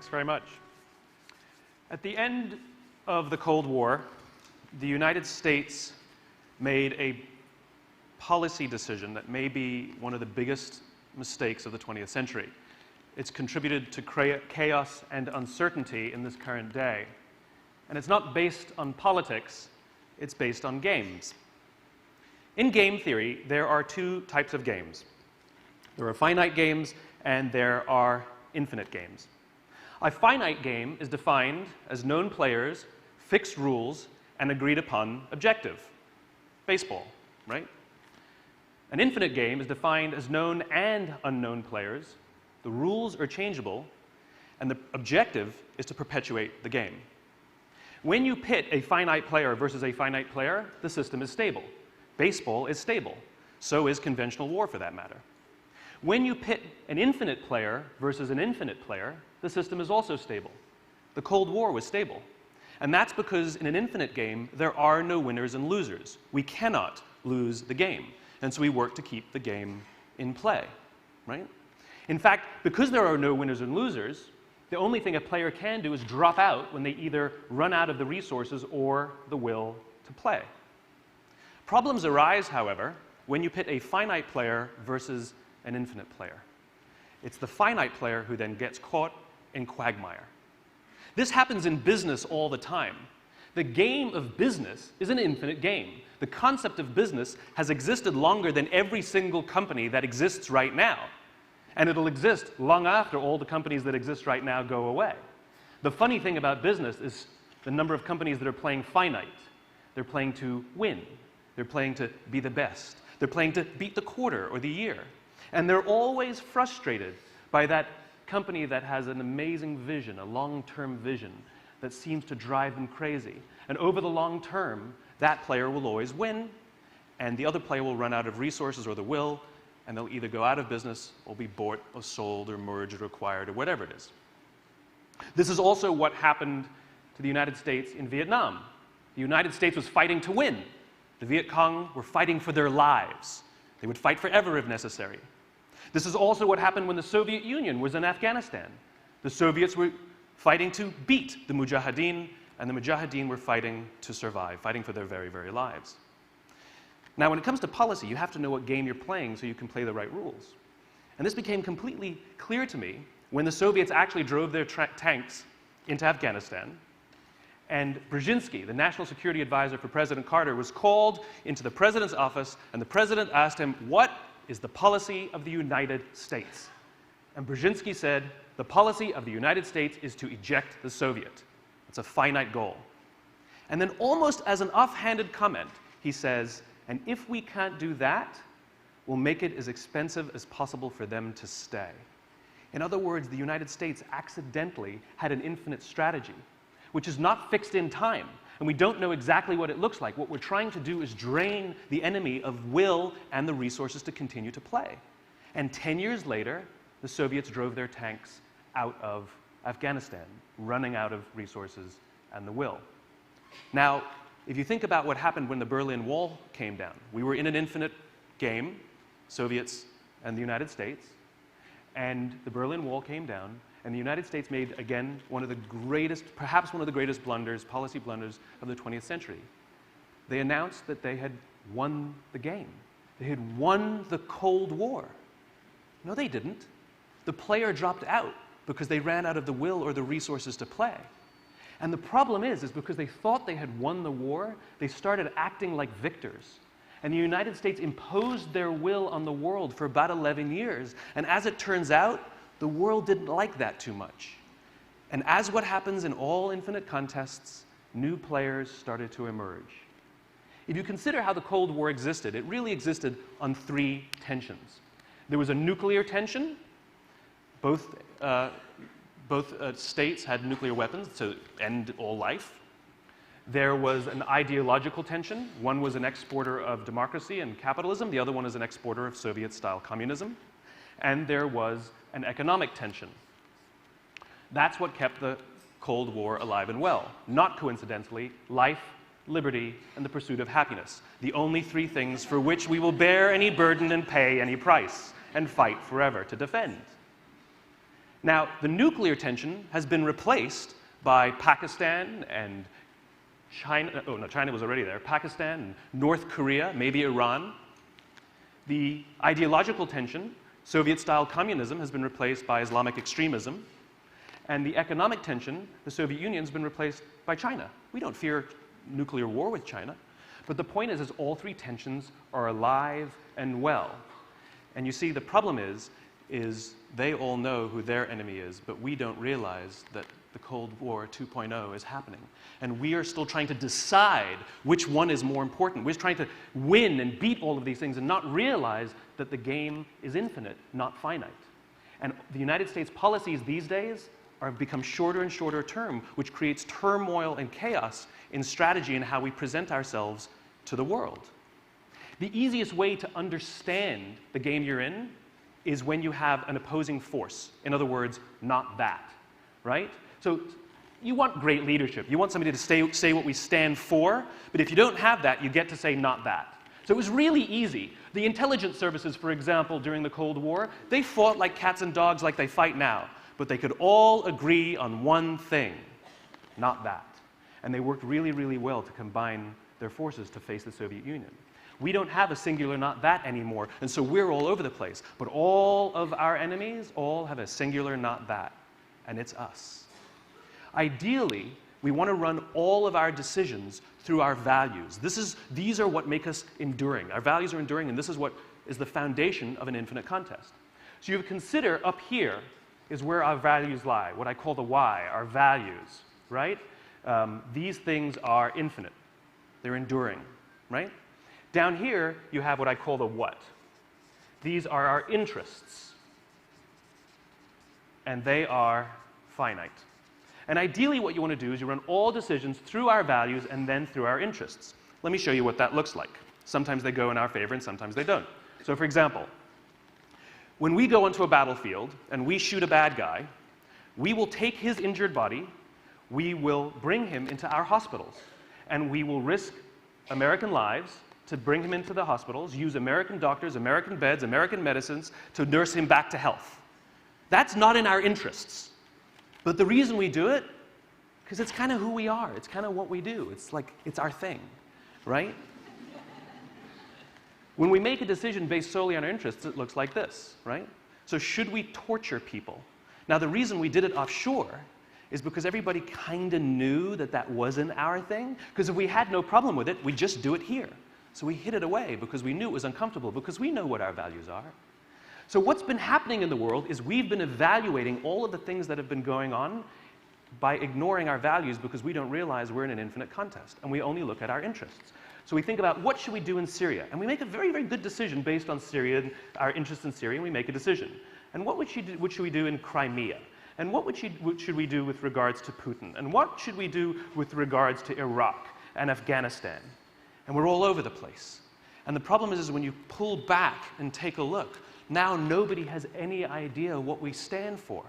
very much. At the end of the Cold War, the United States made a policy decision that may be one of the biggest mistakes of the 20th century. It's contributed to chaos and uncertainty in this current day. And it's not based on politics, it's based on games. In game theory, there are two types of games. There are finite games and there are infinite games. A finite game is defined as known players, fixed rules, and agreed upon objective. Baseball, right? An infinite game is defined as known and unknown players. The rules are changeable, and the objective is to perpetuate the game. When you pit a finite player versus a finite player, the system is stable. Baseball is stable. So is conventional war, for that matter. When you pit an infinite player versus an infinite player, the system is also stable. The Cold War was stable. And that's because in an infinite game, there are no winners and losers. We cannot lose the game. And so we work to keep the game in play, right? In fact, because there are no winners and losers, the only thing a player can do is drop out when they either run out of the resources or the will to play. Problems arise, however, when you pit a finite player versus an infinite player. It's the finite player who then gets caught in quagmire. This happens in business all the time. The game of business is an infinite game. The concept of business has existed longer than every single company that exists right now. And it'll exist long after all the companies that exist right now go away. The funny thing about business is the number of companies that are playing finite. They're playing to win. They're playing to be the best. They're playing to beat the quarter or the year. And they're always frustrated by that company that has an amazing vision, a long-term vision that seems to drive them crazy. And over the long term, that player will always win, and the other player will run out of resources or the will, and they'll either go out of business or be bought or sold or merged or acquired or whatever it is. This is also what happened to the United States in Vietnam. The United States was fighting to win. The Viet Cong were fighting for their lives. They would fight forever if necessary. This is also what happened when the Soviet Union was in Afghanistan. The Soviets were fighting to beat the Mujahideen, and the Mujahideen were fighting to survive, fighting for their very, very lives. Now, when it comes to policy, you have to know what game you're playing so you can play the right rules. And this became completely clear to me when the Soviets actually drove their tanks into Afghanistan, and Brzezinski, the national security advisor for President Carter, was called into the president's office, and the president asked him, "What is the policy of the United States?" And Brzezinski said, "The policy of the United States is to eject the Soviet. It's a finite goal." And then almost as an offhanded comment, he says, "And if we can't do that, we'll make it as expensive as possible for them to stay." In other words, the United States accidentally had an infinite strategy, which is not fixed in time. And we don't know exactly what it looks like. What we're trying to do is drain the enemy of will and the resources to continue to play. And 10 years later, the Soviets drove their tanks out of Afghanistan, running out of resources and the will. Now, if you think about what happened when the Berlin Wall came down, we were in an infinite game, Soviets and the United States, and the Berlin Wall came down, and the United States made, again, one of the greatest, perhaps one of the greatest blunders, policy blunders of the 20th century. They announced that they had won the game. They had won the Cold War. No, they didn't. The player dropped out because they ran out of the will or the resources to play. And the problem is because they thought they had won the war, they started acting like victors. And the United States imposed their will on the world for about 11 years. And as it turns out, the world didn't like that too much. And as what happens in all infinite contests, new players started to emerge. If you consider how the Cold War existed, it really existed on three tensions. There was a nuclear tension. Both states had nuclear weapons to end all life. There was an ideological tension. One was an exporter of democracy and capitalism. The other one is an exporter of Soviet-style communism. And there was an economic tension. That's what kept the Cold War alive and well. Not coincidentally, life, liberty, and the pursuit of happiness. The only three things for which we will bear any burden and pay any price, and fight forever to defend. Now, the nuclear tension has been replaced by Pakistan and China. Oh, no, China was already there. Pakistan and North Korea, maybe Iran. The ideological tension, Soviet-style communism, has been replaced by Islamic extremism. And the economic tension, the Soviet Union, has been replaced by China. We don't fear nuclear war with China. But the point is all three tensions are alive and well. And you see, the problem is they all know who their enemy is, but we don't realize that the Cold War 2.0 is happening. And we are still trying to decide which one is more important. We're trying to win and beat all of these things and not realize that the game is infinite, not finite. And the United States policies these days have become shorter and shorter term, which creates turmoil and chaos in strategy and how we present ourselves to the world. The easiest way to understand the game you're in is when you have an opposing force. In other words, not that, right? So you want great leadership. You want somebody to say what we stand for, but if you don't have that, you get to say not that. So it was really easy. The intelligence services, for example, during the Cold War, they fought like cats and dogs like they fight now, but they could all agree on one thing, not that. And they worked really, really well to combine their forces to face the Soviet Union. We don't have a singular not that anymore, and so we're all over the place. But all of our enemies all have a singular not that, and it's us. Ideally, we want to run all of our decisions through our values. These are what make us enduring. Our values are enduring, and this is what is the foundation of an infinite contest. So you consider up here is where our values lie, what I call the why, our values, right? These things are infinite. They're enduring, right? Down here, you have what I call the what. These are our interests, and they are finite. And ideally, what you want to do is you run all decisions through our values and then through our interests. Let me show you what that looks like. Sometimes they go in our favor and sometimes they don't. So for example, when we go onto a battlefield and we shoot a bad guy, we will take his injured body, we will bring him into our hospitals, and we will risk American lives to bring him into the hospitals, use American doctors, American beds, American medicines to nurse him back to health. That's not in our interests. But the reason we do it, because it's kind of who we are. It's kind of what we do. It's like, it's our thing, right? When we make a decision based solely on our interests, it looks like this, right? So should we torture people? Now, the reason we did it offshore is because everybody kind of knew that that wasn't our thing. Because if we had no problem with it, we'd just do it here. So we hid it away because we knew it was uncomfortable, because we know what our values are. So what's been happening in the world is we've been evaluating all of the things that have been going on by ignoring our values because we don't realize we're in an infinite contest, and we only look at our interests. So we think about what should we do in Syria, and we make a very, very good decision based on Syria, our interest in Syria, and we make a decision. And what should we do in Crimea? And what should we do with regards to Putin? And what should we do with regards to Iraq and Afghanistan? And we're all over the place. And the problem is when you pull back and take a look, now nobody has any idea what we stand for.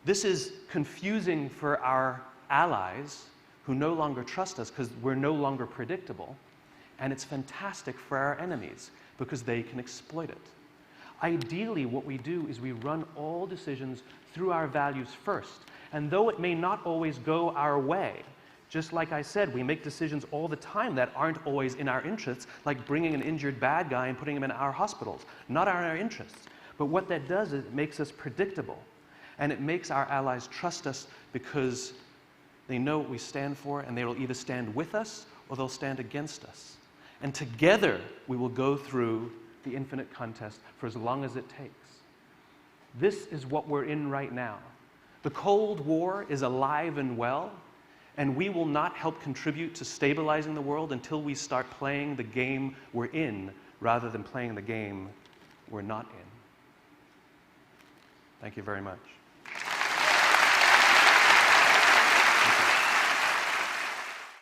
This is confusing for our allies who no longer trust us because we're no longer predictable. And it's fantastic for our enemies because they can exploit it. Ideally, what we do is we run all decisions through our values first. And though it may not always go our way, just like I said, we make decisions all the time that aren't always in our interests, like bringing an injured bad guy and putting him in our hospitals. Not in our interests. But what that does is it makes us predictable. And it makes our allies trust us because they know what we stand for, and they will either stand with us or they'll stand against us. And together, we will go through the infinite contest for as long as it takes. This is what we're in right now. The Cold War is alive and well, and we will not help contribute to stabilizing the world until we start playing the game we're in rather than playing the game we're not in. Thank you very much.